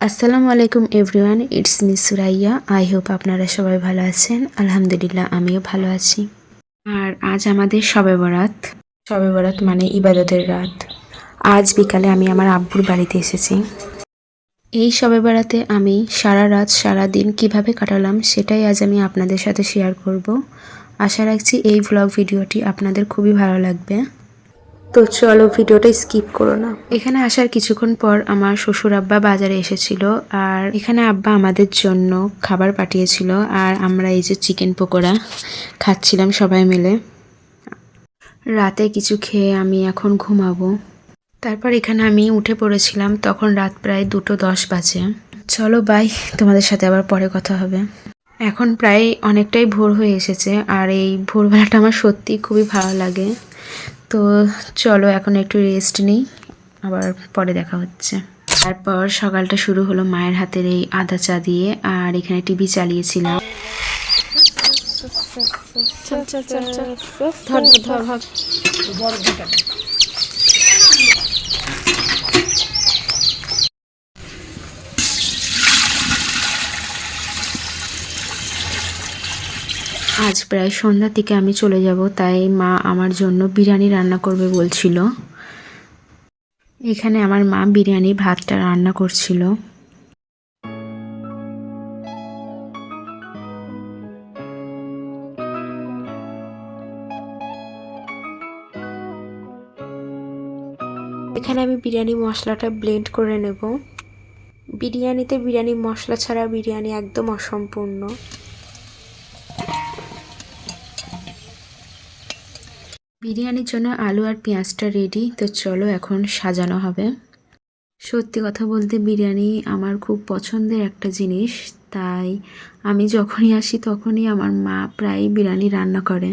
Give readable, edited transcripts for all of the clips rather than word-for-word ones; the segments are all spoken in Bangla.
আসসালামু আলাইকুম everyone, it's me Suraiya. I hope আপনারা সবাই ভালো আছেন। আলহামদুলিল্লাহ, আমিও ভালো আছি। আর আজ আমাদের শবে বরাত। শবে বরাত মানে ইবাদতের রাত। আজ বিকালে আমি আমার আব্বুর বাড়িতে এসেছি। এই শবে বরাতে আমি সারা রাত সারা দিন কীভাবে কাটালাম সেটাই আজ আমি আপনাদের সাথে শেয়ার করব। আশা রাখছি এই ভ্লগ ভিডিওটি আপনাদের খুবই ভালো লাগবে। তো চলো ভিডিওটা স্কিপ করো না। এখানে আসার কিছুক্ষণ পর আমার শ্বশুর আব্বা বাজারে এসেছিল, আর এখানে আব্বা আমাদের জন্য খাবার পাঠিয়েছিল, আর আমরা এই যে চিকেন পকোড়া খাচ্ছিলাম সবাই মিলে। রাতে কিছু খেয়ে আমি এখন ঘুমাবো। তারপর এখানে আমি উঠে পড়েছিলাম, তখন রাত প্রায় 2:10 বাজে। চলো বাই, তোমাদের সাথে আবার পরে কথা হবে। এখন প্রায় অনেকটাই ভোর হয়ে এসেছে, আর এই ভোরবেলাটা আমার সত্যি খুবই ভালো লাগে। তো চলো এখন একটু রেস্ট নিই, আবার পরে দেখা হচ্ছে। তারপর সকালটা শুরু হলো মায়ের হাতের এই আদা চা দিয়ে, আর এখানে টিভি চালিয়েছিলাম। আজ প্রায় সন্ধ্যার দিকে আমি চলে যাব, তাই মা আমার জন্য বিরিয়ানি রান্না করবে বলছিল। এখানে আমার মা বিরিয়ানি ভাতটা রান্না করছিল। এখানে আমি বিরিয়ানি মশলাটা ব্লেন্ড করে নেব। বিরিয়ানিতে বিরিয়ানি মশলা ছাড়া বিরিয়ানি একদম অসম্পূর্ণ। বিরিয়ানির জন্য আলু আর পেঁয়াজটা রেডি, তো চলো এখন সাজানো হবে। সত্যি কথা বলতে বিরিয়ানি আমার খুব পছন্দের একটা জিনিস, তাই আমি যখনই আসি তখনই আমার মা প্রায় বিরিয়ানি রান্না করে।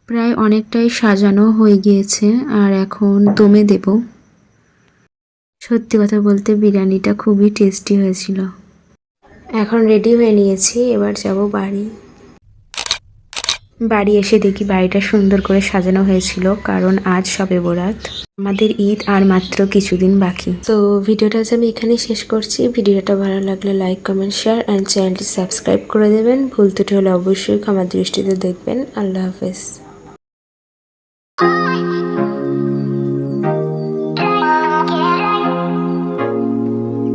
প্রায় অনেকটাই সাজানো হয়ে গিয়েছে, আর এখন দমে দেব। সত্যি কথা বলতে বিরিয়ানিটা খুবই টেস্টি হয়েছিল। এখন রেডি হয়ে নিয়েছি, এবার যাব বাড়ি। বাড়ি এসে দেখি বাড়িটা সুন্দর করে সাজানো হয়েছিল, কারণ আজ শবে বরাত। আমাদের ঈদ আর মাত্র কিছুদিন বাকি। তো ভিডিওটা আজ আমি এখানেই শেষ করছি। ভিডিওটা ভালো লাগলে লাইক, কমেন্ট, শেয়ার অ্যান্ড চ্যানেলটি সাবস্ক্রাইব করে দেবেন। ভুল ত্রুটি হলে অবশ্যই ক্ষমা দৃষ্টিতে দেখবেন। আল্লাহ হাফেজ।